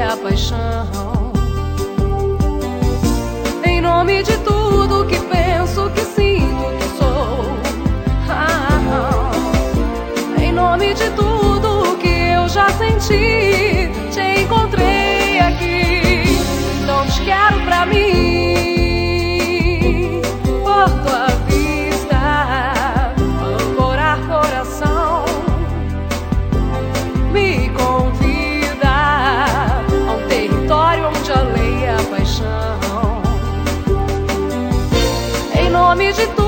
a paixão. Em nome de tudo que penso, que sinto, que sou. Em nome de tudo que eu já senti, te encontrei aqui. Não te quero pra mim, por tua vista, ancorar coração. Me convida a um território onde a lei é a paixão. Em nome de tudo